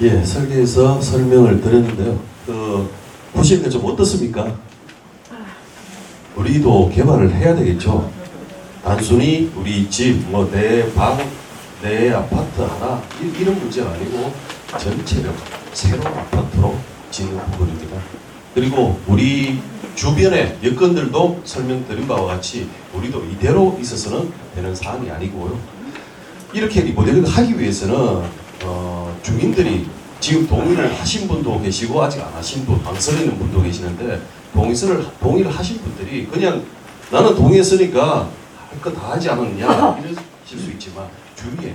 예, 설계에서 설명을 드렸는데요. 보시니까 좀 어떻습니까? 우리도 개발을 해야 되겠죠. 단순히 우리 집, 내 방, 내 아파트 하나 이런 문제가 아니고 전체를 새로운 아파트로 짓는 부분입니다. 그리고 우리 주변의 여건들도 설명드린 바와 같이 우리도 이대로 있어서는 되는 사안이 아니고요. 이렇게 리모델링 하기 위해서는 주민들이 지금 동의를 하신 분도 계시고 아직 안 하신 분, 망설이는 분도 계시는데 동의를 하신 분들이 그냥 나는 동의했으니까 할 거 다 하지 않았냐 이러실 수 있지만 주위에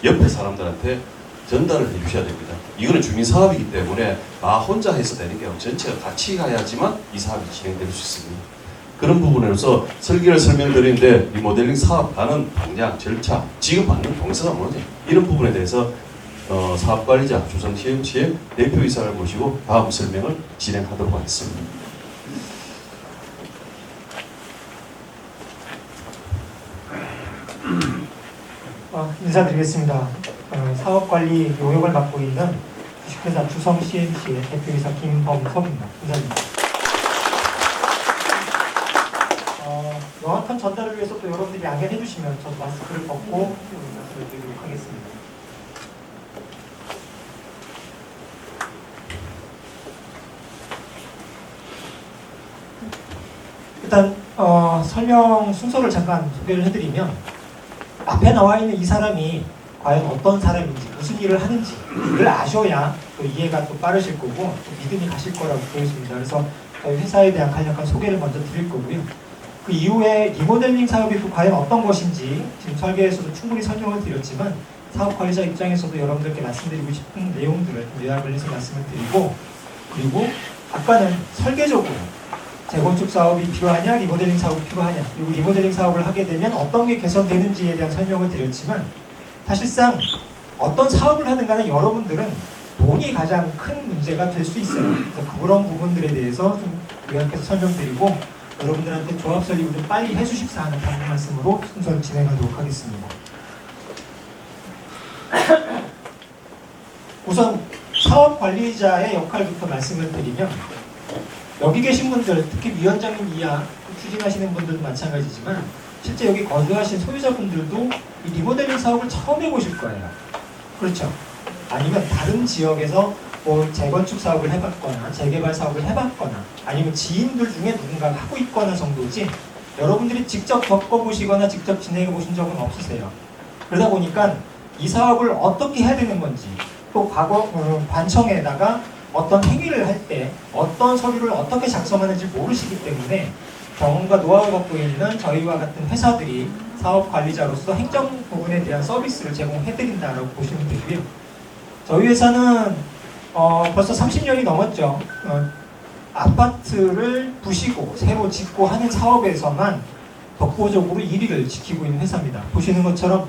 옆에 사람들한테 전달을 해주셔야 됩니다. 이거는 주민 사업이기 때문에 나 혼자 해서 되는 게 아니라 전체가 같이 가야지만 이 사업이 진행될 수 있습니다. 그런 부분에서 설계를 설명드리는데 리모델링 사업 가는 방향, 절차, 지금 받는 동의서가 뭐지? 이런 부분에 대해서 사업관리자 조성시행시의 대표이사를 모시고 다음 설명을 진행하도록 하겠습니다. 인사드리겠습니다. 사업관리 용역을 맡고 있는 주식회사 주성CMC의 대표이사 김범석입니다. 인사드립니다. 명확한 전달을 위해서 또 여러분들이 양해해 주시면 저도 마스크를 벗고 말씀을 드리도록 하겠습니다. 일단 설명 순서를 잠깐 소개를 해드리면 앞에 나와 있는 이 사람이 과연 어떤 사람인지 무슨 일을 하는지를 아셔야 또 이해가 또 빠르실 거고 또 믿음이 가실 거라고 보여집니다. 그래서 저희 회사에 대한 간략한 소개를 먼저 드릴 거고요. 그 이후에 리모델링 사업이 또 과연 어떤 것인지 지금 설계에서도 충분히 설명을 드렸지만 사업관리자 입장에서도 여러분들께 말씀드리고 싶은 내용들을 요약을 해서 말씀을 드리고, 그리고 아까는 설계적으로 재건축 사업이 필요하냐, 리모델링 사업이 필요하냐, 그리고 리모델링 사업을 하게 되면 어떤 게 개선되는지에 대한 설명을 드렸지만 사실상 어떤 사업을 하든 간에 여러분들은 돈이 가장 큰 문제가 될 수 있어요. 그래서 그런 부분들에 대해서 좀 요약해서 설명드리고 여러분들한테 조합 설립을 좀 빨리 해주십사 하는 당부 말씀으로 순서를 진행하도록 하겠습니다. 우선 사업관리자의 역할부터 말씀을 드리면 여기 계신 분들, 특히 위원장님 이하 추진하시는 분들도 마찬가지지만 실제 여기 거주하신 소유자분들도 이 리모델링 사업을 처음 해보실 거예요. 그렇죠? 아니면 다른 지역에서 뭐 재건축 사업을 해봤거나 재개발 사업을 해봤거나 아니면 지인들 중에 누군가가 하고 있거나 정도지 여러분들이 직접 겪어보시거나 직접 진행해보신 적은 없으세요. 그러다 보니까 이 사업을 어떻게 해야 되는 건지 또 과거 관청에다가 어떤 행위를 할 때 어떤 서류를 어떻게 작성하는지 모르시기 때문에 경험과 노하우를 갖고 있는 저희와 같은 회사들이 사업관리자로서 행정 부분에 대한 서비스를 제공해드린다라고 보시면 되고요. 저희 회사는 벌써 30년이 넘었죠. 아파트를 부시고 새로 짓고 하는 사업에서만 독보적으로 1위를 지키고 있는 회사입니다. 보시는 것처럼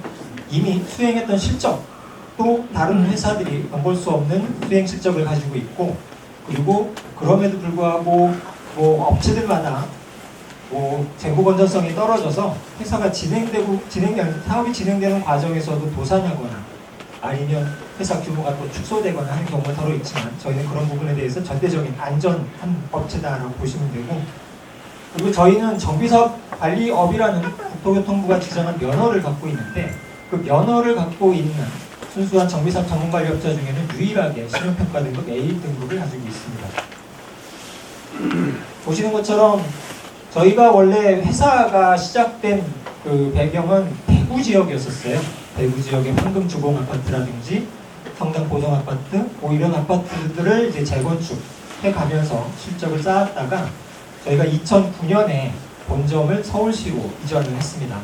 이미 수행했던 실적, 또 다른 회사들이 넘볼 수 없는 수행 실적을 가지고 있고, 그리고 그럼에도 불구하고 업체들마다 재무 건전성이 떨어져서 회사가 사업이 진행되는 과정에서도 도산하거나 아니면 회사 규모가 또 축소되거나 하는 경우가 더러 있지만 저희는 그런 부분에 대해서 절대적인 안전한 업체다라고 보시면 되고, 그리고 저희는 정비사업관리업이라는 국토교통부가 지정한 면허를 갖고 있는데 그 면허를 갖고 있는 순수한 정비사업 전문관리업자 중에는 유일하게 신용평가 등급 A 등급을 가지고 있습니다. 보시는 것처럼 저희가 원래 회사가 시작된 그 배경은 대구 지역이었었어요. 대구 지역의 황금 주공 아파트라든지 성당 보정 아파트, 이런 아파트들을 이제 재건축해 가면서 실적을 쌓았다가 저희가 2009년에 본점을 서울시로 이전을 했습니다.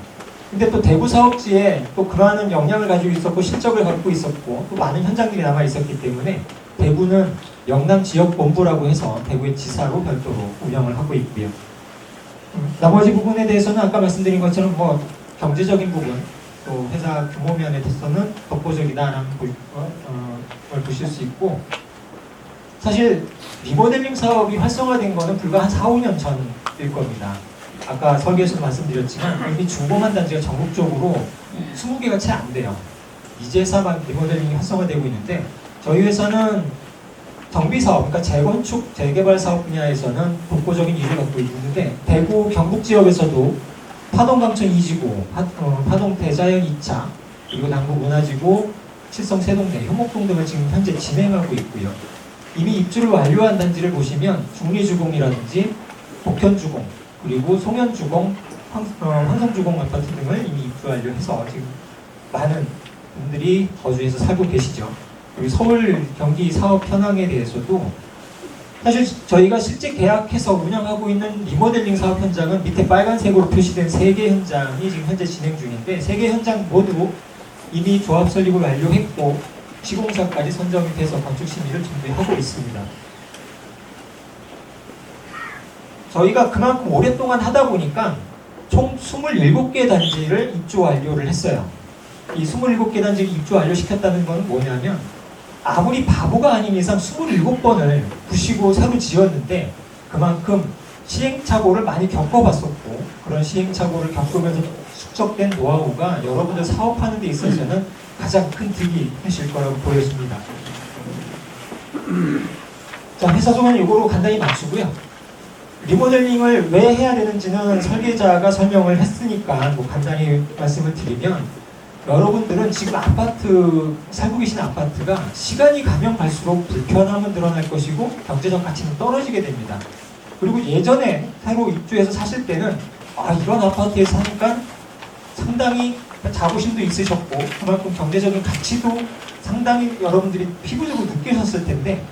근데 또 대구 사업지에 또 그만한 역량을 가지고 있었고 실적을 갖고 있었고 또 많은 현장들이 남아 있었기 때문에 대구는 영남 지역 본부라고 해서 대구의 지사로 별도로 운영을 하고 있고요. 나머지 부분에 대해서는 아까 말씀드린 것처럼 경제적인 부분, 또 회사 규모 면에 대해서는 독보적이다라는 걸 보실 수 있고, 사실 리모델링 사업이 활성화된 거는 불과 한 4, 5년 전일 겁니다. 아까 설계에서도 말씀드렸지만 이미 준공한 단지가 전국적으로 20개가 채 안 돼요. 이제서만 리모델링이 활성화되고 있는데 저희 회사는 정비사업, 그러니까 재건축, 재개발 사업 분야에서는 독보적인 일을 갖고 있는데 대구 경북 지역에서도 파동 강천 2지구, 파동 대자연 2차, 그리고 남구 문화지구, 칠성 세동대, 효목동 등을 지금 현재 진행하고 있고요. 이미 입주를 완료한 단지를 보시면 중리주공이라든지 복현주공, 그리고 송현주공, 황성주공 아파트 등을 이미 입주 완료해서 지금 많은 분들이 거주해서 살고 계시죠. 그리고 서울 경기 사업 현황에 대해서도 사실 저희가 실제 계약해서 운영하고 있는 리모델링 사업 현장은 밑에 빨간색으로 표시된 3개 현장이 지금 현재 진행 중인데 3개 현장 모두 이미 조합 설립을 완료했고 시공사까지 선정이 돼서 건축 심의를 준비하고 있습니다. 저희가 그만큼 오랫동안 하다 보니까 총 27개 단지를 입주 완료를 했어요. 이 27개 단지를 입주 완료시켰다는 건 뭐냐면 아무리 바보가 아닌 이상 27번을 부시고 새로 지었는데 그만큼 시행착오를 많이 겪어봤었고 그런 시행착오를 겪으면서 축적된 노하우가 여러분들 사업하는 데 있어서는 가장 큰 득이 되실 거라고 보여집니다. 자, 회사 소개는 이거로 간단히 마치고요. 리모델링을 왜 해야 되는지는 설계자가 설명을 했으니까 뭐 간단히 말씀을 드리면 여러분들은 지금 아파트, 살고 계신 아파트가 시간이 가면 갈수록 불편함은 늘어날 것이고 경제적 가치는 떨어지게 됩니다. 그리고 예전에 새로 입주해서 사실 때는 이런 아파트에 사니까 상당히 자부심도 있으셨고 그만큼 경제적인 가치도 상당히 여러분들이 피부적으로 느끼셨을 텐데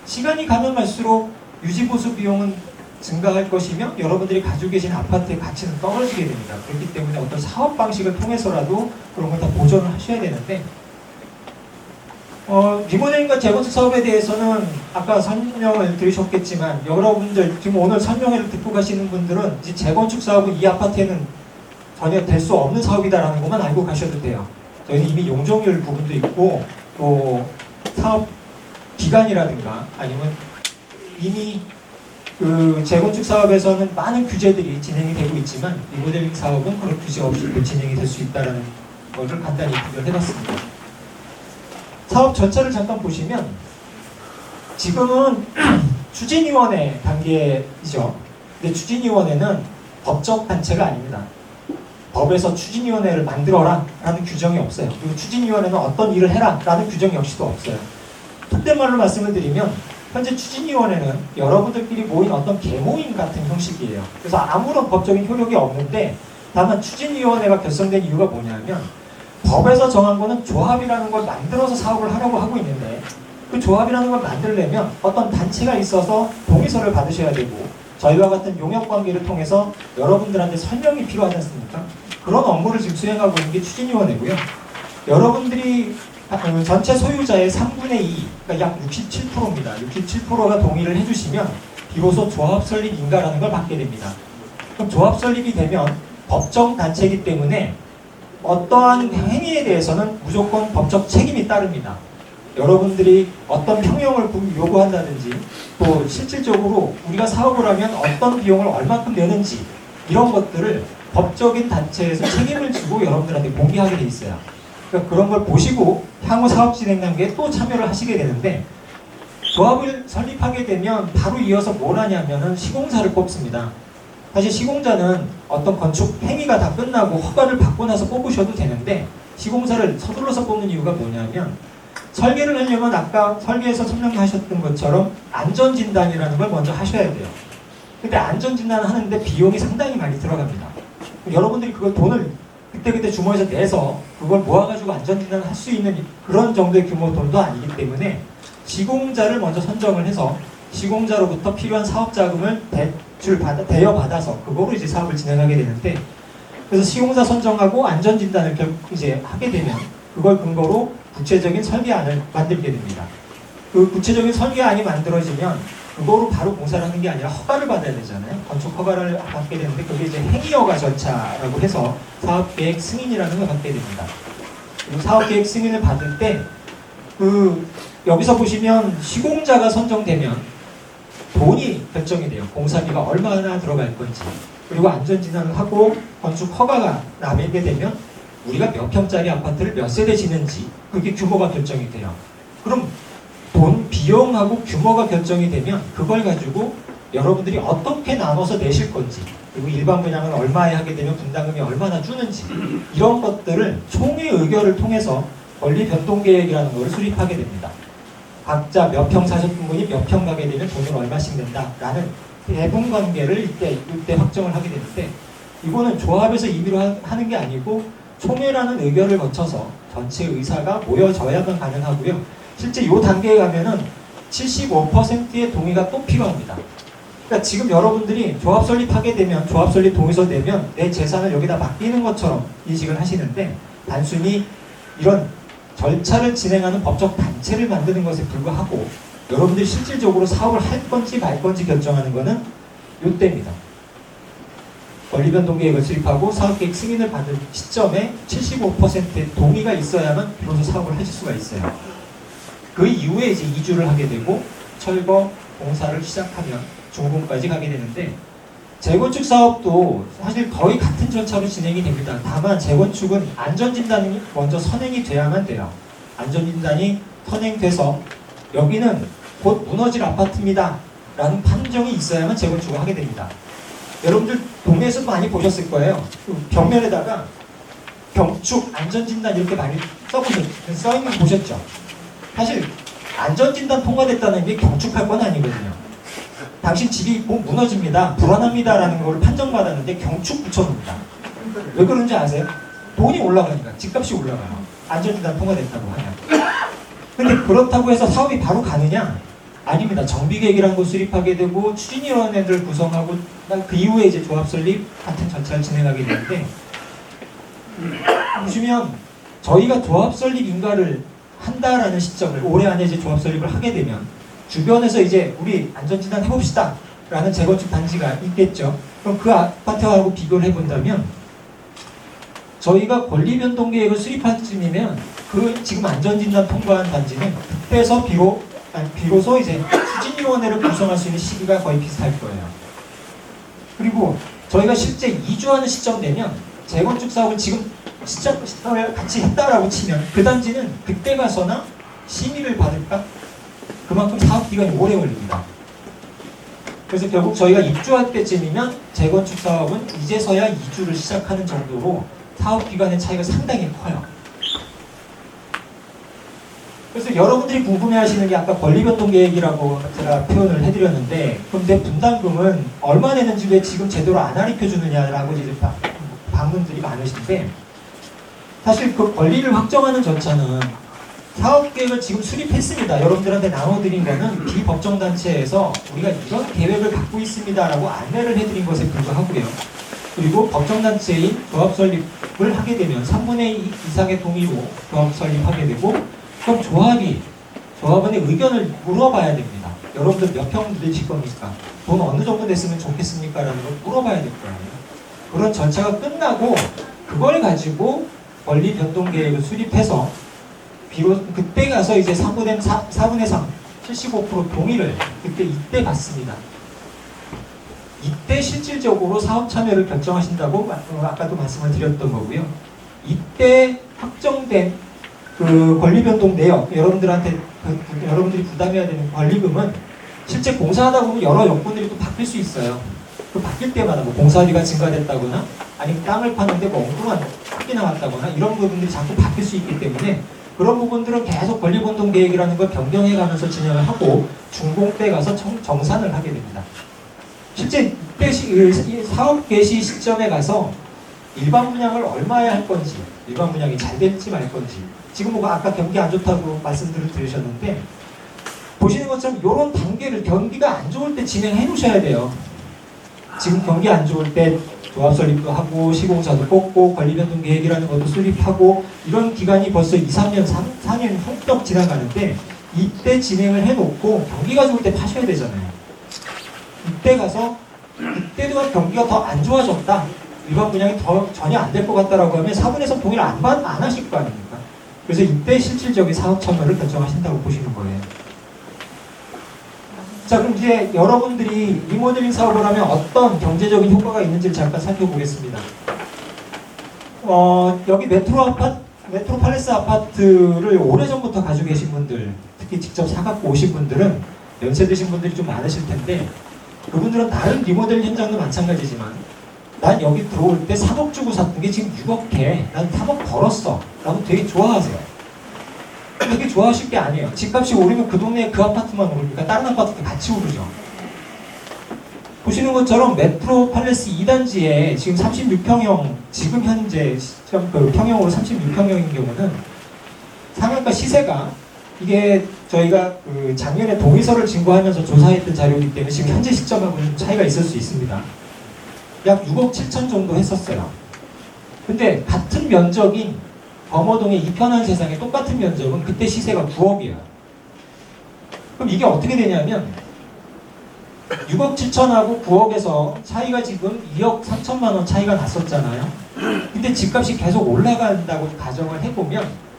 시간이 가면 갈수록 유지보수 비용은 증가할 것이며 여러분들이 가지고 계신 아파트의 가치는 떨어지게 됩니다. 그렇기 때문에 어떤 사업 방식을 통해서라도 그런 걸 다 보존을 하셔야 되는데 리모델링과 재건축 사업에 대해서는 아까 설명을 들으셨겠지만 여러분들 지금 오늘 설명회를 듣고 가시는 분들은 이제 재건축 사업은 이 아파트에는 전혀 될 수 없는 사업이다라는 것만 알고 가셔도 돼요. 저희는 이미 용적률 부분도 있고 또 사업 기간이라든가 아니면 이미 그 재건축 사업에서는 많은 규제들이 진행이 되고 있지만 리모델링 사업은 그런 규제 없이 진행이 될 수 있다는 것을 간단히 비교를 해봤습니다. 사업 전체를 잠깐 보시면 지금은 추진위원회 단계이죠. 근데 추진위원회는 법적 단체가 아닙니다. 법에서 추진위원회를 만들어라 라는 규정이 없어요. 그리고 추진위원회는 어떤 일을 해라 라는 규정이 역시도 없어요. 속된 말로 말씀을 드리면 현재 추진위원회는 여러분들끼리 모인 어떤 계모임 같은 형식이에요. 그래서 아무런 법적인 효력이 없는데 다만 추진위원회가 결성된 이유가 뭐냐면 법에서 정한 거는 조합이라는 걸 만들어서 사업을 하려고 하고 있는데 그 조합이라는 걸 만들려면 어떤 단체가 있어서 동의서를 받으셔야 되고 저희와 같은 용역관계를 통해서 여러분들한테 설명이 필요하지 않습니까? 그런 업무를 지금 수행하고 있는 게 추진위원회고요. 여러분들이 전체 소유자의 3분의 2, 그러니까 약 67%입니다. 67%가 동의를 해주시면 비로소 조합 설립 인가라는 걸 받게 됩니다. 그럼 조합 설립이 되면 법정 단체이기 때문에 어떠한 행위에 대해서는 무조건 법적 책임이 따릅니다. 여러분들이 어떤 평형을 요구한다든지 또 실질적으로 우리가 사업을 하면 어떤 비용을 얼마큼 내는지 이런 것들을 법적인 단체에서 책임을 지고 여러분들한테 공개하게 돼 있어요. 그러니까 그런 걸 보시고 향후 사업 진행 단계에 또 참여를 하시게 되는데 조합을 설립하게 되면 바로 이어서 뭘 하냐면은 시공사를 뽑습니다. 사실 시공자는 어떤 건축 행위가 다 끝나고 허가를 받고 나서 뽑으셔도 되는데 시공사를 서둘러서 뽑는 이유가 뭐냐면 설계를 하려면 아까 설계에서 설명하셨던 것처럼 안전진단이라는 걸 먼저 하셔야 돼요. 근데 안전진단을 하는데 비용이 상당히 많이 들어갑니다. 여러분들이 그걸 돈을 그때 주머니에서 내서 그걸 모아가지고 안전진단을 할 수 있는 그런 정도의 규모 돈도 아니기 때문에 시공자를 먼저 선정을 해서 시공자로부터 필요한 사업 자금을 대여받아서 그거로 이제 사업을 진행하게 되는데 그래서 시공사 선정하고 안전진단을 이제 하게 되면 그걸 근거로 구체적인 설계안을 만들게 됩니다. 그 구체적인 설계안이 만들어지면 그거로 바로 공사를 하는 게 아니라 허가를 받아야 되잖아요. 건축 허가를 받게 되는데 그게 이제 행위허가 절차라고 해서 사업계획 승인이라는 걸 받게 됩니다. 그리고 사업계획 승인을 받을 때 여기서 보시면 시공자가 선정되면 돈이 결정이 돼요. 공사비가 얼마나 들어갈 건지. 그리고 안전진단을 하고 건축 허가가 나게 되면 우리가 몇 평짜리 아파트를 몇 세대 짓는지 그게 규모가 결정이 돼요. 그럼 돈 비용하고 규모가 결정이 되면 그걸 가지고 여러분들이 어떻게 나눠서 내실 건지, 그리고 일반 분양은 얼마에 하게 되면 분담금이 얼마나 주는지, 이런 것들을 총회 의결을 통해서 권리 변동 계획이라는 것을 수립하게 됩니다. 각자 몇 평 사셨던 분이 몇 평 가게 되면 돈을 얼마씩 낸다라는 배분 관계를 이때 확정을 하게 되는데, 이거는 조합에서 임의로 하는 게 아니고 총회라는 의결을 거쳐서 전체 의사가 모여져야만 가능하고요. 실제 이 단계에 가면은 75%의 동의가 또 필요합니다. 그러니까 지금 여러분들이 조합 설립하게 되면, 조합 설립 동의서 내면 내 재산을 여기다 맡기는 것처럼 인식을 하시는데, 단순히 이런 절차를 진행하는 법적 단체를 만드는 것에 불과하고 여러분들이 실질적으로 사업을 할 건지 말 건지 결정하는 것은 이때입니다. 권리변동계획을 수립하고 사업계획 승인을 받은 시점에 75%의 동의가 있어야만 비로소 사업을 하실 수가 있어요. 그 이후에 이제 이주를 하게 되고 철거, 공사를 시작하면 준공까지 가게 되는데, 재건축 사업도 사실 거의 같은 절차로 진행이 됩니다. 다만 재건축은 안전진단이 먼저 선행이 돼야만 돼요. 안전진단이 선행돼서 여기는 곧 무너질 아파트입니다 라는 판정이 있어야만 재건축을 하게 됩니다. 여러분들 동네에서 많이 보셨을 거예요. 벽면에다가 경축, 안전진단 이렇게 많이 써있는 거 보셨죠? 사실 안전진단 통과됐다는 게 경축할 건 아니거든요. 당신 집이 꼭 무너집니다, 불안합니다 라는 걸 판정받았는데 경축 붙여놓습니다. 왜 그런지 아세요? 돈이 올라가니까, 집값이 올라가요. 안전진단 통과됐다고 하면. 근데 그렇다고 해서 사업이 바로 가느냐? 아닙니다. 정비계획이라는 걸 수립하게 되고 추진위원회를 구성하고 그 이후에 이제 조합 설립 같은 절차를 진행하게 되는데, 보시면 저희가 조합 설립 인가를 한다라는 시점을, 올해 안에 이제 조합 설립을 하게 되면 주변에서 이제 우리 안전진단 해봅시다 라는 재건축 단지가 있겠죠. 그럼 그 아파트하고 비교를 해본다면 저희가 권리변동계획을 수립할 쯤이면 그 지금 안전진단 통과한 단지는 그때서 비로소 이제 추진위원회를 구성할 수 있는 시기가 거의 비슷할 거예요. 그리고 저희가 실제 이주하는 시점 되면 재건축 사업을 지금 시점을 같이 했다라고 치면 그 단지는 그때 가서나 심의를 받을까? 그만큼 사업 기간이 오래 걸립니다. 그래서 결국 저희가 입주할 때쯤이면 재건축 사업은 이제서야 이주를 시작하는 정도로 사업 기간의 차이가 상당히 커요. 그래서 여러분들이 궁금해하시는 게 아까 권리변동계획이라고 제가 표현을 해드렸는데, 그럼 내 분담금은 얼마 내는지 왜 지금 제대로 안 가르쳐주느냐라고 이제 방문들이 많으신데, 사실 그 권리를 확정하는 절차는 사업계획을 지금 수립했습니다. 여러분들한테 나눠드린 거는 비법정단체에서 우리가 이런 계획을 갖고 있습니다라고 안내를 해드린 것에 불과하고요. 그리고 법정단체인 조합 설립을 하게 되면 3분의 2 이상의 동의로 조합 설립하게 되고, 그럼 조합원의 의견을 물어봐야 됩니다. 여러분들 몇 평 내실 겁니까? 돈 어느 정도 냈으면 좋겠습니까? 라는 걸 물어봐야 될 거예요. 그런 절차가 끝나고 그걸 가지고 권리 변동 계획을 수립해서 비로 그때 가서 이제 4분의 3, 75% 동의를 이때 받습니다. 이때 실질적으로 사업 참여를 결정하신다고 아까도 말씀을 드렸던 거고요. 이때 확정된 그 권리 변동 내역, 여러분들이 부담해야 되는 권리금은 실제 공사하다 보면 여러 요건들이 또 바뀔 수 있어요. 그 바뀔 때마다 뭐 공사비가 증가됐다거나 아니면 땅을 파는데 뭐 엉뚱한 흙이 나왔다거나 이런 부분들이 자꾸 바뀔 수 있기 때문에 그런 부분들은 계속 권리변동 계획이라는 걸 변경해 가면서 진행을 하고 준공 때 가서 정산을 하게 됩니다. 실제 이때 사업 개시 시점에 가서 일반 분양을 얼마에 할 건지, 일반 분양이 잘 될지 말 건지, 지금 뭐 아까 경기 안 좋다고 말씀들을 들으셨는데 보시는 것처럼 이런 단계를 경기가 안 좋을 때 진행해 놓으셔야 돼요. 지금 경기 안 좋을 때 조합 설립도 하고 시공사도 뽑고 권리변동 계획이라는 것도 수립하고 이런 기간이 벌써 2, 3년, 4년 훌쩍 지나가는데 이때 진행을 해놓고 경기가 좋을 때 파셔야 되잖아요. 이때 가서 그때도 경기가 더 안 좋아졌다, 일반 분양이 더 전혀 안 될 것 같다라고 하면 4분의 3 동의를 안 하실 거 아닙니까? 그래서 이때 실질적인 사업 참여를 결정하신다고 보시는 거예요. 자, 그럼 이제 여러분들이 리모델링 사업을 하면 어떤 경제적인 효과가 있는지를 잠깐 살펴보겠습니다. 여기 메트로 팔레스 아파트를 오래전부터 가지고 계신 분들, 특히 직접 사갖고 오신 분들은 연세 드신 분들이 좀 많으실 텐데 그분들은 다른 리모델 현장도 마찬가지지만 난 여기 들어올 때 3억 주고 샀던 게 지금 6억 해. 난 3억 벌었어. 라고 되게 좋아하세요. 되게 좋아하실 게 아니에요. 집값이 오르면 그 동네에 그 아파트만 오르니까 다른 아파트도 같이 오르죠. 보시는 것처럼 메트로팔레스 2단지에 지금 36평형, 지금 현재 그 평형으로 36평형인 경우는 상한가 시세가 이게 저희가 그 작년에 동의서를 진고하면서 조사했던 자료이기 때문에 지금 현재 시점하고는 좀 차이가 있을 수 있습니다. 약 6억 7천 정도 했었어요. 근데 같은 면적인 범어동의 이편한 세상에 똑같은 면적은 그때 시세가 9억이에요. 그럼 이게 어떻게 되냐면 6억 7천하고 9억에서 차이가 지금 2억 3천만 원 차이가 났었잖아요. 근데 집값이 계속 올라간다고 가정을 해보면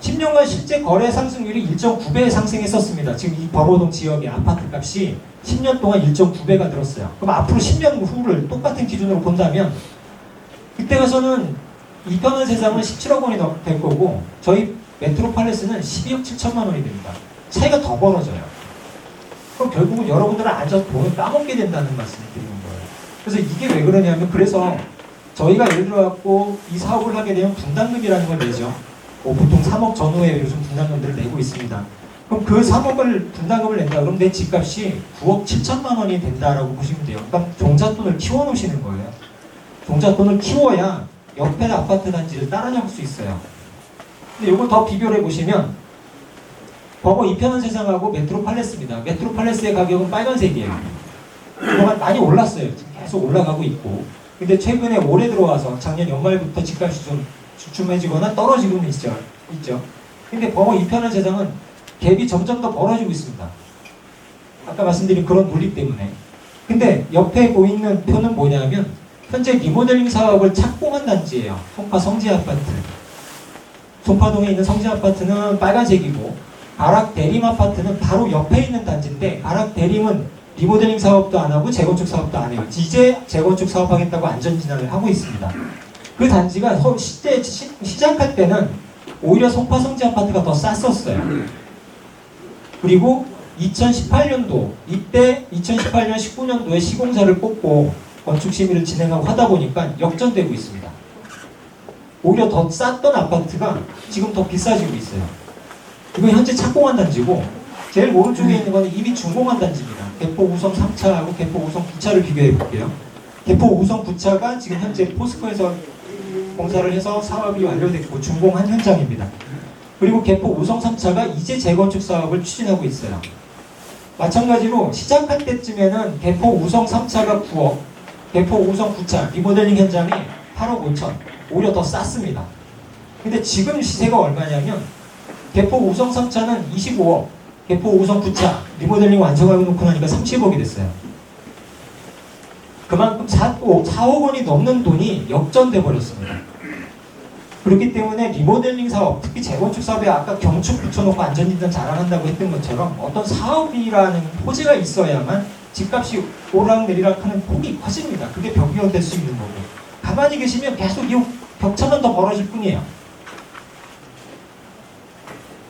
10년간 실제 거래 상승률이 1.9배 상승했었습니다. 지금 이 범어동 지역의 아파트 값이 10년 동안 1.9배가 늘었어요. 그럼 앞으로 10년 후를 똑같은 기준으로 본다면 그때 가서는 이편한 세상은 17억 원이 될 거고 저희 메트로팔레스는 12억 7천만 원이 됩니다. 차이가 더 벌어져요. 그럼 결국은 여러분들은 앉아서 돈을 까먹게 된다는 말씀을 드리는 거예요. 그래서 이게 왜 그러냐면 그래서 저희가 예를 들어갖고 이 사업을 하게 되면 분담금이라는 걸 내죠. 보통 3억 전후에 요즘 분담금들을 내고 있습니다. 그럼 그 3억을 분담금을 낸다 그러면 내 집값이 9억 7천만 원이 된다라고 보시면 돼요. 그러니까 종잣돈을 키워놓으시는 거예요. 종잣돈을 키워야 옆에 아파트 단지를 따라잡을 수 있어요. 근데 이걸 더 비교를 해보시면 버거 이편한 세상하고 메트로팔레스입니다. 메트로팔레스의 가격은 빨간색이에요. 그동안 많이 올랐어요. 계속 올라가고 있고. 근데 최근에 올해 들어와서 작년 연말부터 집값이 좀 주춤해지거나 떨어지고는 있죠. 근데 버거 이편한 세상은 갭이 점점 더 벌어지고 있습니다. 아까 말씀드린 그런 논리 때문에. 근데 옆에 보이는 표는 뭐냐면 현재 리모델링 사업을 착공한 단지예요. 송파 성지아파트. 송파동에 있는 성지아파트는 빨간색이고 바락 대림 아파트는 바로 옆에 있는 단지인데 바락 대림은 리모델링 사업도 안 하고 재건축 사업도 안 해요. 이제 재건축 사업하겠다고 안전진단을 하고 있습니다. 그 단지가 실제 시작할 때는 오히려 송파 성지아파트가 더 쌌었어요. 그리고 2018년도 이때 2018년 19년도에 시공사를 뽑고 건축 심의를 진행하고 하다 보니까 역전되고 있습니다. 오히려 더 쌌던 아파트가 지금 더 비싸지고 있어요. 이건 현재 착공한 단지고 제일 오른쪽에 있는 건 이미 준공한 단지입니다. 개포 우성 3차하고 개포 우성 9차를 비교해 볼게요. 개포 우성 9차가 지금 현재 포스코에서 공사를 해서 사업이 완료됐고 준공한 현장입니다. 그리고 개포 우성 3차가 이제 재건축 사업을 추진하고 있어요. 마찬가지로 시작할 때쯤에는 개포 우성 3차가 9억, 개포 우성 9차 리모델링 현장이 8억 5천, 오히려 더 쌌습니다. 근데 지금 시세가 얼마냐면 개포 우성 3차는 25억, 개포 우성 9차 리모델링 완성하고 놓고 나니까 30억이 됐어요. 그만큼 4억 원이 넘는 돈이 역전돼 버렸습니다. 그렇기 때문에 리모델링 사업, 특히 재건축 사업에 아까 경축 붙여놓고 안전진단 자랑한다고 했던 것처럼 어떤 사업이라는 호재가 있어야만 집값이 오락내리락 하는 폭이 커집니다. 그게 벽이 될 수 있는 거고 가만히 계시면 계속 이 격차만 더 벌어질 뿐이에요.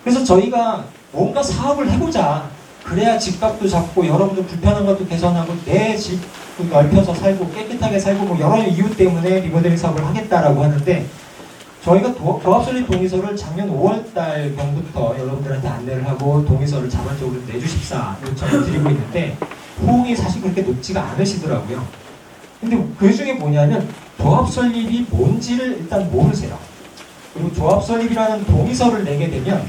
그래서 저희가 뭔가 사업을 해보자. 그래야 집값도 잡고 여러분들 불편한 것도 개선하고 내 집도 넓혀서 살고 깨끗하게 살고 뭐 여러 이유 때문에 리모델링 사업을 하겠다라고 하는데 저희가 조합설립 동의서를 작년 5월달 경부터 여러분들한테 안내를 하고 동의서를 자발적으로 내주십사 요청을 드리고 있는데 호응이 사실 그렇게 높지가 않으시더라고요. 근데 그 중에 뭐냐면 조합설립이 뭔지를 일단 모르세요. 그리고 조합설립이라는 동의서를 내게 되면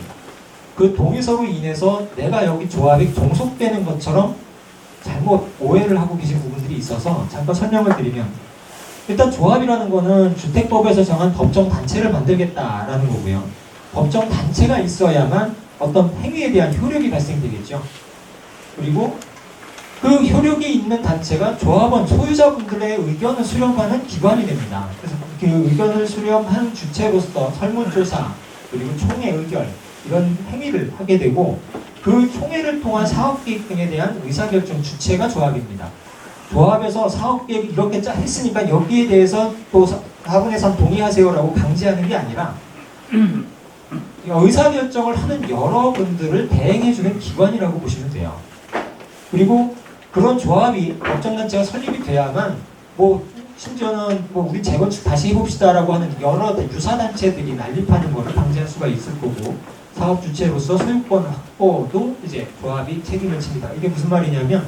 그 동의서로 인해서 내가 여기 조합에 종속되는 것처럼 잘못 오해를 하고 계신 부분들이 있어서 잠깐 설명을 드리면 일단 조합이라는 거는 주택법에서 정한 법정 단체를 만들겠다라는 거고요. 법정 단체가 있어야만 어떤 행위에 대한 효력이 발생되겠죠. 그리고 그 효력이 있는 단체가 조합원 소유자분들의 의견을 수렴하는 기관이 됩니다. 그래서 그 의견을 수렴한 주체로서 설문조사 그리고 총회 의결 이런 행위를 하게 되고 그 총회를 통한 사업계획 등에 대한 의사결정 주체가 조합입니다. 조합에서 사업계획 이렇게 했으니까 여기에 대해서 또 4분의 3 동의하세요라고 강제하는 게 아니라 의사결정을 하는 여러분들을 대행해주는 기관이라고 보시면 돼요. 그리고 그런 조합이 법정단체가 설립이 돼야만 뭐 심지어는 뭐 우리 재건축 다시 해봅시다라고 하는 여러 유사단체들이 난립하는 것을 방지할 수가 있을 거고, 사업 주체로서 소유권 확보도 이제 조합이 책임을 집니다. 이게 무슨 말이냐면,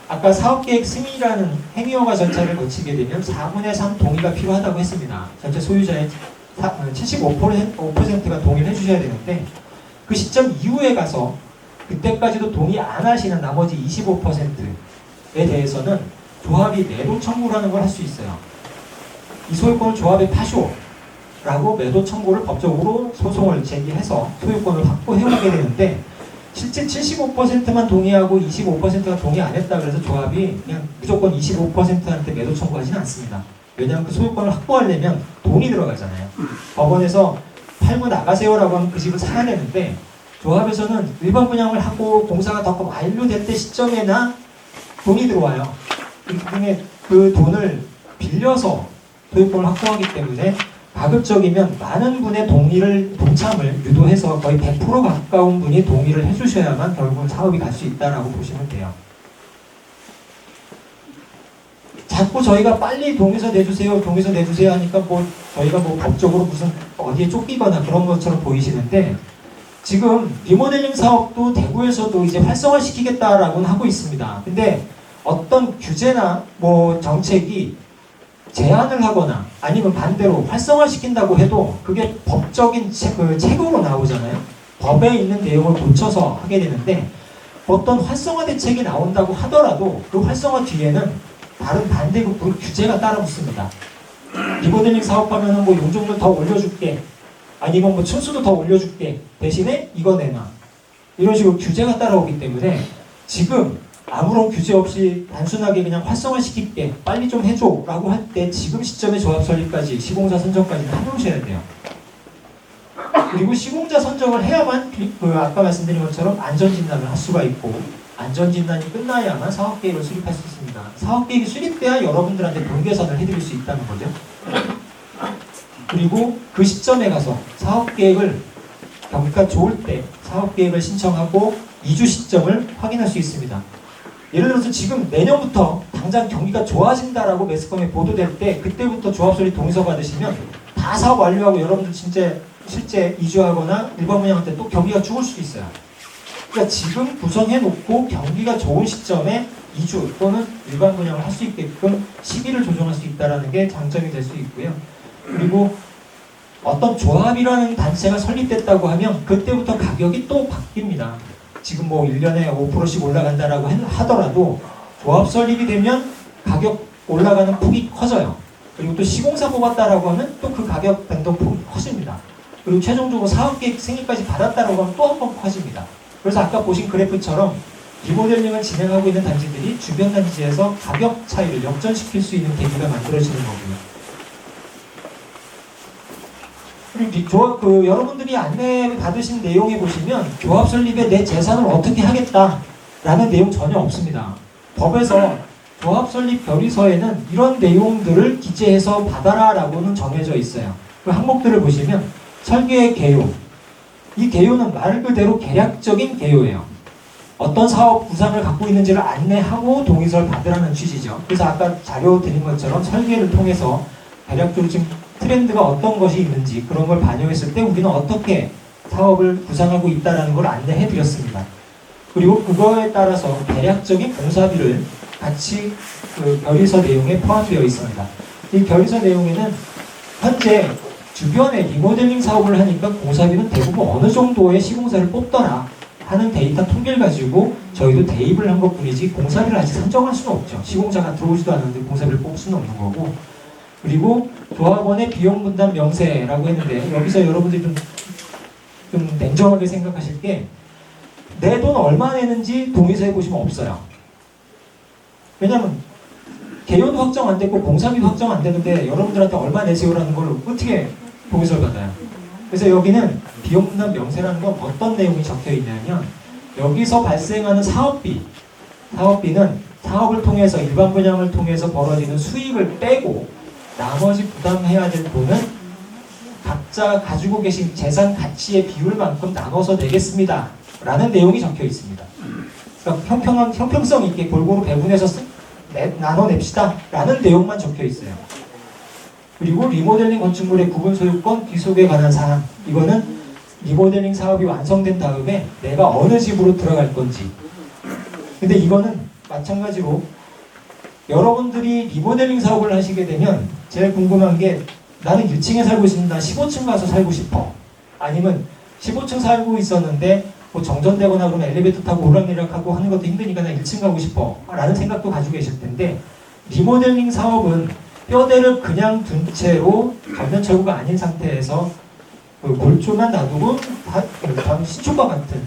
아까 사업계획 승인이라는 행위허가 절차를 거치게 되면 4분의 3 동의가 필요하다고 했습니다. 전체 소유자의 75%가 동의를 해주셔야 되는데, 그 시점 이후에 가서 그때까지도 동의 안 하시는 나머지 25%에 대해서는 조합이 매도 청구를 하는 걸 할 수 있어요. 이 소유권을 조합에 파쇼라고 매도 청구를 법적으로 소송을 제기해서 소유권을 확보해오게 되는데, 실제 75%만 동의하고 25%가 동의 안 했다 그래서 조합이 그냥 무조건 25%한테 매도 청구하지는 않습니다. 왜냐하면 그 소유권을 확보하려면 돈이 들어가잖아요. 법원에서 팔고 나가세요라고 하면 그 집을 사야 되는데, 조합에서는 일반 분양을 하고 공사가 더 완료될 때 시점에나 돈이 들어와요. 그 돈을 빌려서 소유권을 확보하기 때문에 가급적이면 많은 분의 동참을 유도해서 거의 100% 가까운 분이 동의를 해주셔야만 결국은 사업이 갈 수 있다라고 보시면 돼요. 자꾸 저희가 빨리 동의서 내주세요 하니까 뭐 저희가 뭐 법적으로 무슨 어디에 쫓기거나 그런 것처럼 보이시는데, 지금 리모델링 사업도 대구에서도 이제 활성화시키겠다라고는 하고 있습니다. 근데 어떤 규제나 뭐 정책이 제한을 하거나 아니면 반대로 활성화시킨다고 해도 그게 법적인 책으로 나오잖아요. 법에 있는 내용을 고쳐서 하게 되는데, 어떤 활성화 대책이 나온다고 하더라도 그 활성화 뒤에는 다른 반대급 규제가 따라붙습니다. 리모델링 사업하면은 뭐 용적률 더 올려줄게, 아니면 뭐 층수도 더 올려줄게, 대신에 이거 내놔, 이런 식으로 규제가 따라오기 때문에 지금 아무런 규제 없이 단순하게 그냥 활성화시킬게, 빨리 좀 해줘 라고 할 때 지금 시점에 조합 설립까지, 시공자 선정까지는 해놓으셔야 돼요. 그리고 시공자 선정을 해야만 아까 말씀드린 것처럼 안전진단을 할 수가 있고, 안전진단이 끝나야만 사업계획을 수립할 수 있습니다. 사업계획이 수립돼야 여러분들한테 동계선을 해드릴 수 있다는 거죠. 그리고 그 시점에 가서 사업계획을, 경기가 좋을 때 사업계획을 신청하고 이주 시점을 확인할 수 있습니다. 예를 들어서 지금 내년부터 당장 경기가 좋아진다라고 매스컴에 보도될 때, 그때부터 조합설립 동의서 받으시면 다 사업 완료하고 여러분들 실제 이주하거나 일반 분양할 때 또 경기가 죽을 수도 있어요. 그러니까 지금 구성해놓고 경기가 좋은 시점에 이주 또는 일반 분양을 할 수 있게끔 시기를 조정할 수 있다는 게 장점이 될 수 있고요. 그리고 어떤 조합이라는 단체가 설립됐다고 하면 그때부터 가격이 또 바뀝니다. 지금 뭐 1년에 5%씩 올라간다라고 하더라도 조합 설립이 되면 가격 올라가는 폭이 커져요. 그리고 또 시공사 뽑았다라고 하면 또 그 가격 변동폭이 커집니다. 그리고 최종적으로 사업계획 승인까지 받았다라고 하면 또 한 번 커집니다. 그래서 아까 보신 그래프처럼 리모델링을 진행하고 있는 단지들이 주변 단지에서 가격 차이를 역전시킬 수 있는 계기가 만들어지는 거고요. 그리고 여러분들이 안내 받으신 내용에 보시면 조합 설립에 내 재산을 어떻게 하겠다라는 내용 전혀 없습니다. 법에서 조합 설립 결의서에는 이런 내용들을 기재해서 받아라라고는 정해져 있어요. 그 항목들을 보시면 설계의 개요. 이 개요는 말 그대로 계략적인 개요예요. 어떤 사업 구상을 갖고 있는지를 안내하고 동의서를 받으라는 취지죠. 그래서 아까 자료 드린 것처럼 설계를 통해서 대략적으로 지금 트렌드가 어떤 것이 있는지 그런 걸 반영했을 때 우리는 어떻게 사업을 구상하고 있다는 걸 안내해 드렸습니다. 그리고 그거에 따라서 대략적인 공사비를 같이 그 결의서 내용에 포함되어 있습니다. 이 결의서 내용에는 현재 주변에 리모델링 사업을 하니까 공사비는 대부분 어느 정도의 시공사를 뽑더라 하는 데이터 통계를 가지고 저희도 대입을 한 것뿐이지 공사비를 아직 산정할 수는 없죠. 시공사가 들어오지도 않았는데 공사비를 뽑을 수는 없는 거고. 그리고 조합원의 비용 분담 명세라고 했는데 여기서 여러분들이 좀 냉정하게 생각하실 게 내 돈 얼마 내는지 동의서에 보시면 없어요. 왜냐면 개요도 확정 안 됐고 공사비도 확정 안 되는데 여러분들한테 얼마 내세요라는 걸 어떻게 동의서를 받아요. 그래서 여기는 비용 분담 명세라는 건 어떤 내용이 적혀 있냐면 여기서 발생하는 사업비는 사업을 통해서 일반 분양을 통해서 벌어지는 수익을 빼고 나머지 부담해야 될 돈은 각자 가지고 계신 재산 가치의 비율만큼 나눠서 내겠습니다. 라는 내용이 적혀 있습니다. 그러니까 형평성 있게 골고루 배분해서 나눠냅시다. 라는 내용만 적혀 있어요. 그리고 리모델링 건축물의 구분 소유권 귀속에 관한 사항. 이거는 리모델링 사업이 완성된 다음에 내가 어느 집으로 들어갈 건지. 근데 이거는 마찬가지로 여러분들이 리모델링 사업을 하시게 되면 제일 궁금한 게 나는 1층에 살고 있습니다. 15층 가서 살고 싶어. 아니면 15층 살고 있었는데 뭐 정전되거나 그러면 엘리베이터 타고 오락내락하고 하는 것도 힘드니까 나 1층 가고 싶어. 라는 생각도 가지고 계실 텐데 리모델링 사업은 뼈대를 그냥 둔 채로 전면 철구가 아닌 상태에서 그 골조만 놔두고 신축과 같은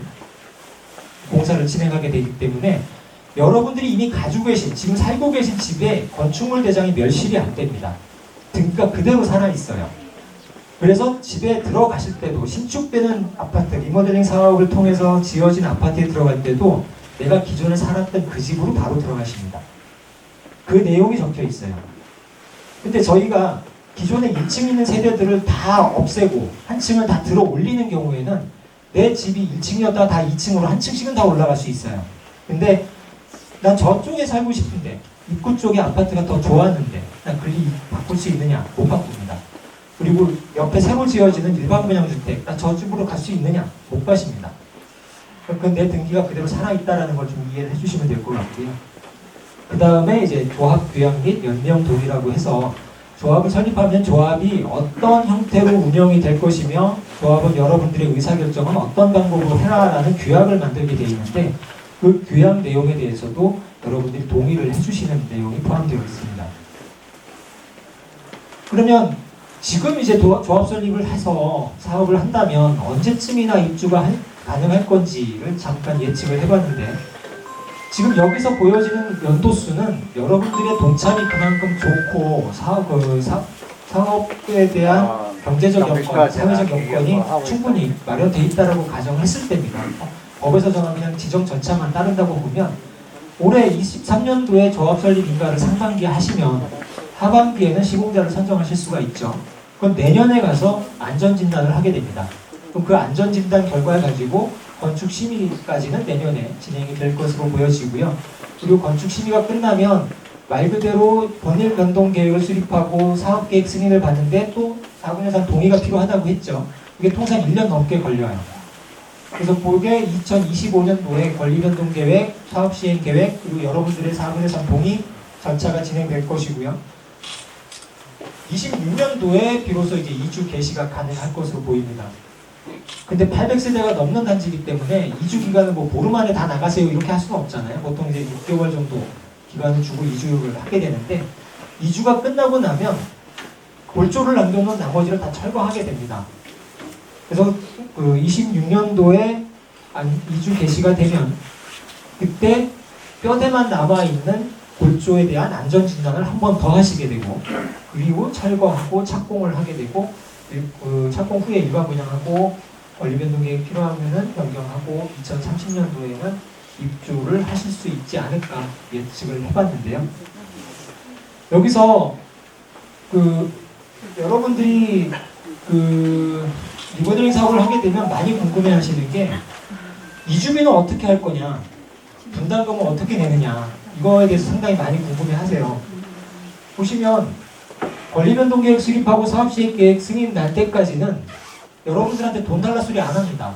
공사를 진행하게 되기 때문에 여러분들이 이미 가지고 계신, 지금 살고 계신 집에 건축물 대장이 멸실이 안 됩니다. 그러니까 그대로 살아있어요. 그래서 집에 들어가실 때도 신축되는 아파트, 리모델링 사업을 통해서 지어진 아파트에 들어갈 때도 내가 기존에 살았던 그 집으로 바로 들어가십니다. 그 내용이 적혀 있어요. 근데 저희가 기존에 1층 있는 세대들을 다 없애고 한 층을 다 들어 올리는 경우에는 내 집이 1층이었다가 다 2층으로 한 층씩은 다 올라갈 수 있어요. 근데 난 저쪽에 살고 싶은데 입구 쪽에 아파트가 더 좋았는데 난 권리 바꿀 수 있느냐? 못 바꿉니다. 그리고 옆에 새로 지어지는 일반 분양주택 난 저 집으로 갈 수 있느냐? 못 가십니다. 그럼 내 등기가 그대로 살아있다는 걸 좀 이해를 해주시면 될 것 같고요. 그 다음에 이제 조합 규약 및 연명 동의라고 해서 조합을 설립하면 조합이 어떤 형태로 운영이 될 것이며 조합은 여러분들의 의사결정은 어떤 방법으로 해라라는 규약을 만들게 되어 있는데 그 규약 내용에 대해서도 여러분들이 동의를 해주시는 내용이 포함되어 있습니다. 그러면 지금 이제 조합 설립을 해서 사업을 한다면 언제쯤이나 입주가 가능할 건지를 잠깐 예측을 해봤는데 지금 여기서 보여지는 연도수는 여러분들의 동참이 그만큼 좋고 사업에 대한 경제적 여건, 사회적 여건이 충분히 마련되어 있다고 가정했을 때입니다. 법에서 정한 그냥 지정 절차만 따른다고 보면 올해 23년도에 조합 설립 인가를 상반기에 하시면 하반기에는 시공자를 선정하실 수가 있죠. 그럼 내년에 가서 안전진단을 하게 됩니다. 그럼 그 안전진단 결과를 가지고 건축심의까지는 내년에 진행이 될 것으로 보여지고요. 그리고 건축심의가 끝나면 말 그대로 본일 변동 계획을 수립하고 사업계획 승인을 받는데 또 4분의 3 동의가 필요하다고 했죠. 이게 통상 1년 넘게 걸려요. 그래서 그게 2025년도에 권리변동계획, 사업시행계획, 그리고 여러분들의 4분의 3 동의 절차가 진행될 것이고요. 26년도에 비로소 이제 이주 개시가 가능할 것으로 보입니다. 근데 800세대가 넘는 단지이기 때문에 이주 기간을 뭐 보름 안에 다 나가세요 이렇게 할 수는 없잖아요. 보통 이제 6개월 정도 기간을 주고 이주를 하게 되는데 이주가 끝나고 나면 골조를 남겨놓은 나머지를 다 철거하게 됩니다. 그래서 그 26년도에 이주 개시가 되면 그때 뼈대만 남아있는 골조에 대한 안전진단을 한 번 더 하시게 되고 그리고 철거하고 착공을 하게 되고 그 착공 후에 일반 분양하고 권리변동계획 필요하면은 변경하고 2030년도에는 입주를 하실 수 있지 않을까 예측을 해봤는데요. 여기서 그 여러분들이 그 리모델링 사업을 하게 되면 많이 궁금해하시는 게 이주비는 어떻게 할 거냐, 분담금은 어떻게 내느냐 이거에 대해서 상당히 많이 궁금해하세요. 보시면 권리변동계획 수립하고 사업시행계획 승인 날 때까지는 여러분들한테 돈 달라 소리 안 합니다.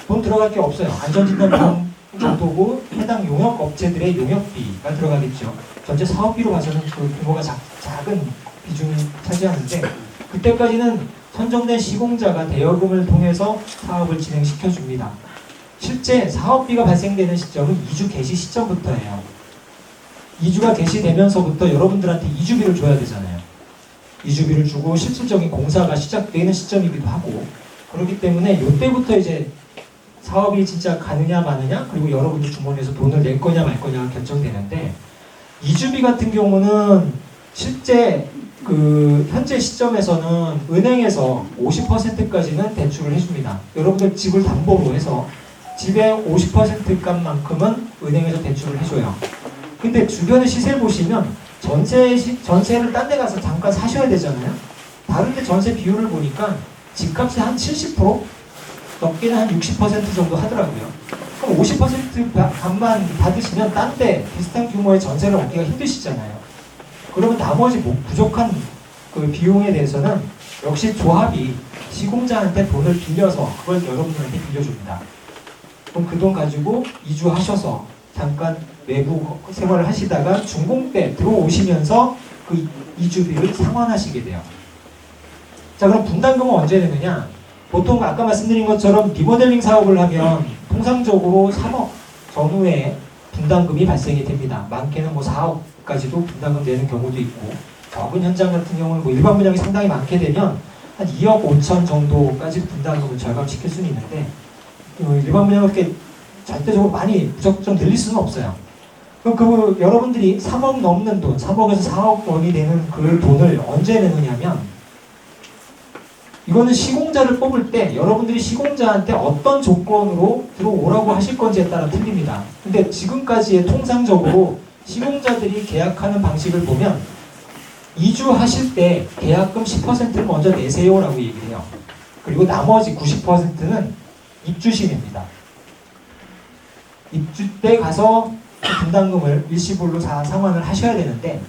돈 들어갈 게 없어요. 안전진단 정도고 해당 용역업체들의 용역비가 들어가겠죠. 전체 사업비로 봐서는 그 규모가 작은 비중을 차지하는데 그때까지는 선정된 시공자가 대여금을 통해서 사업을 진행시켜줍니다. 실제 사업비가 발생되는 시점은 이주 개시 시점부터예요. 이주가 개시되면서부터 여러분들한테 이주비를 줘야 되잖아요. 이주비를 주고 실질적인 공사가 시작되는 시점이기도 하고 그렇기 때문에 이때부터 이제 사업이 진짜 가느냐 마느냐 그리고 여러분들 주머니에서 돈을 낼 거냐 말 거냐가 결정되는데 이주비 같은 경우는 실제 그 현재 시점에서는 은행에서 50%까지는 대출을 해줍니다. 여러분들 집을 담보로 해서 집의 50% 값만큼은 은행에서 대출을 해줘요. 근데 주변의 시세를 보시면 전세를 딴 데 가서 잠깐 사셔야 되잖아요. 다른 데 전세 비율을 보니까 집값의 한 70%? 넘게는 한 60% 정도 하더라고요. 그럼 50% 반만 받으시면 딴 데 비슷한 규모의 전세를 얻기가 힘드시잖아요. 그러면 나머지 뭐 부족한 그 비용에 대해서는 역시 조합이 시공자한테 돈을 빌려서 그걸 여러분들한테 빌려줍니다. 그럼 그 돈 가지고 이주하셔서 잠깐 외부 생활을 하시다가 준공 때 들어오시면서 그 이주비를 상환하시게 돼요. 자, 그럼 분담금은 언제 내느냐? 보통 아까 말씀드린 것처럼 리모델링 사업을 하면 통상적으로 3억 전후에 분담금이 발생이 됩니다. 많게는 뭐 4억까지도 분담금 내는 경우도 있고, 적은 현장 같은 경우는 뭐 일반 분양이 상당히 많게 되면 한 2억 5천 정도까지 분담금을 절감시킬 수는 있는데, 일반 분양을 그렇게 절대적으로 많이 무작정 늘릴 수는 없어요. 그럼 여러분들이 3억 넘는 돈, 3억에서 4억 원이 되는 그 돈을 언제 내느냐면, 이거는 시공자를 뽑을 때 여러분들이 시공자한테 어떤 조건으로 들어오라고 하실 건지에 따라 틀립니다. 근데 지금까지의 통상적으로 시공자들이 계약하는 방식을 보면 이주하실 때 계약금 10%를 먼저 내세요라고 얘기를 해요. 그리고 나머지 90%는 입주심입니다. 입주 때 가서 분담금을 일시불로 상환을 하셔야 되는데,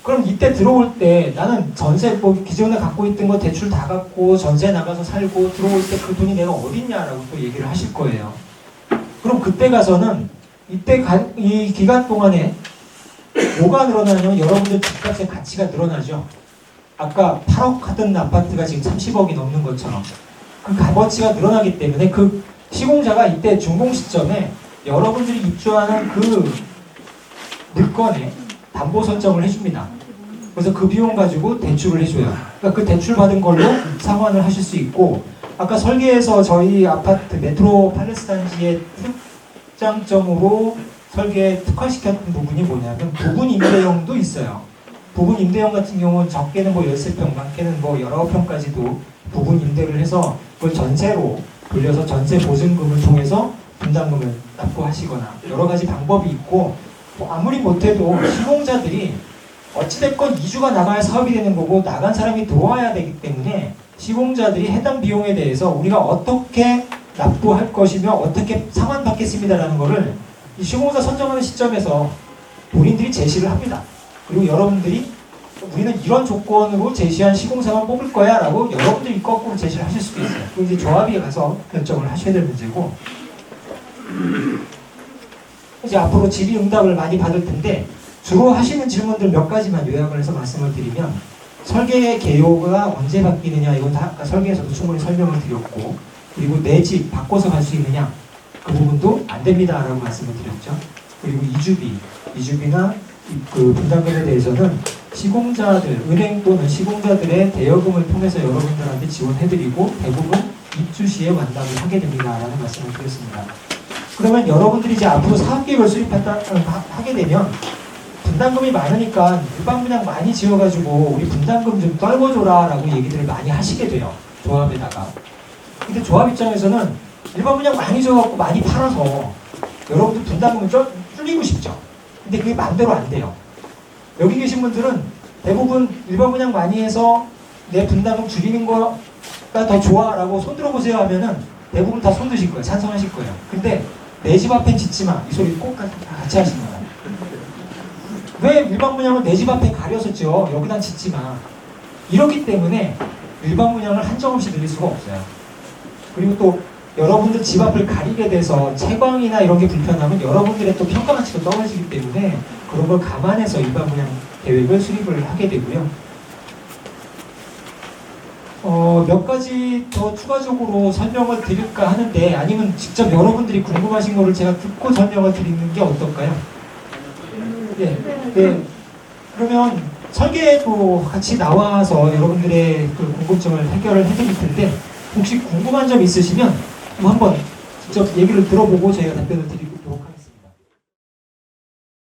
그럼 이때 들어올 때 나는 전세 뭐 기존에 갖고 있던 거 대출 다 갚고 전세 나가서 살고 들어올 때 그 돈이 내가 어딨냐라고 또 얘기를 하실 거예요. 그럼 그때 가서는 이 기간 동안에 뭐가 늘어나냐면 여러분들 집값의 가치가 늘어나죠. 아까 8억 하던 아파트가 지금 30억이 넘는 것처럼 그 값어치가 늘어나기 때문에 그 시공자가 이때 준공 시점에 여러분들이 입주하는 그 물건에 담보 설정을 해줍니다. 그래서 그 비용 가지고 대출을 해줘요. 그러니까 그 대출 받은 걸로 상환을 하실 수 있고, 아까 설계에서 저희 아파트 메트로 팔레스 단지의 특장점으로 설계에 특화시켰던 부분이 뭐냐면 부분 임대형도 있어요. 부분 임대형 같은 경우는 적게는 뭐 13평, 많게는 뭐 19평까지도 부분 임대를 해서 그걸 전세로 돌려서 전세 보증금을 통해서 분담금을 납부하시거나 여러 가지 방법이 있고, 뭐 아무리 못해도 시공자들이 어찌됐건 이주가 나가야 사업이 되는 거고 나간 사람이 들어와야 되기 때문에 시공자들이 해당 비용에 대해서 우리가 어떻게 납부할 것이며 어떻게 상환받겠습니다라는 거를 이 시공사 선정하는 시점에서 본인들이 제시를 합니다. 그리고 여러분들이 우리는 이런 조건으로 제시한 시공사만 뽑을 거야 라고 여러분들이 거꾸로 제시를 하실 수도 있어요. 그리고 이제 조합이 가서 결정을 하셔야 될 문제고, 이제 앞으로 질의응답을 많이 받을 텐데 주로 하시는 질문들 몇 가지만 요약을 해서 말씀을 드리면, 설계 개요가 언제 바뀌느냐, 이건 다 아까 설계에서도 충분히 설명을 드렸고, 그리고 내 집 바꿔서 갈 수 있느냐, 그 부분도 안 됩니다 라고 말씀을 드렸죠. 그리고 이주비나 그 분담금에 대해서는 시공자들, 은행 또는 시공자들의 대여금을 통해서 여러분들한테 지원해드리고 대부분 입주 시에 완납을 하게 됩니다 라는 말씀을 드렸습니다. 그러면 여러분들이 이제 앞으로 사업계획을 수립하게 되면 분담금이 많으니까 일반 분양 많이 지어가지고 우리 분담금 좀 떨궈줘라 라고 얘기들을 많이 하시게 돼요. 조합에다가. 근데 조합 입장에서는 일반 분양 많이 지어갖고 많이 팔아서 여러분들 분담금을 줄이고 싶죠. 근데 그게 마음대로 안 돼요. 여기 계신 분들은 대부분 일반 분양 많이 해서 내 분담금 줄이는 거가 더 좋아 라고 손 들어보세요 하면은 대부분 다 손 드실 거예요. 찬성하실 거예요. 근데 내 집 앞엔 짓지 마. 이 소리 꼭 같이 하십니다. 왜 일반 분양을 내 집 앞에 가려서 지어? 여기다 짓지 마. 이렇기 때문에 일반 분양을 한정없이 늘릴 수가 없어요. 그리고 또 여러분들 집 앞을 가리게 돼서 채광이나 이런 게 불편하면 여러분들의 또 평가 가치도 떨어지기 때문에 그런 걸 감안해서 일반 분양 계획을 수립을 하게 되고요. 몇 가지 더 추가적으로 설명을 드릴까 하는데, 아니면 직접 여러분들이 궁금하신 거를 제가 듣고 설명을 드리는 게 어떨까요? 네. 그러면 설계도 같이 나와서 여러분들의 그 궁금증을 해결을 해드릴 텐데, 혹시 궁금한 점 있으시면 한번 직접 얘기를 들어보고 저희가 답변을 드리고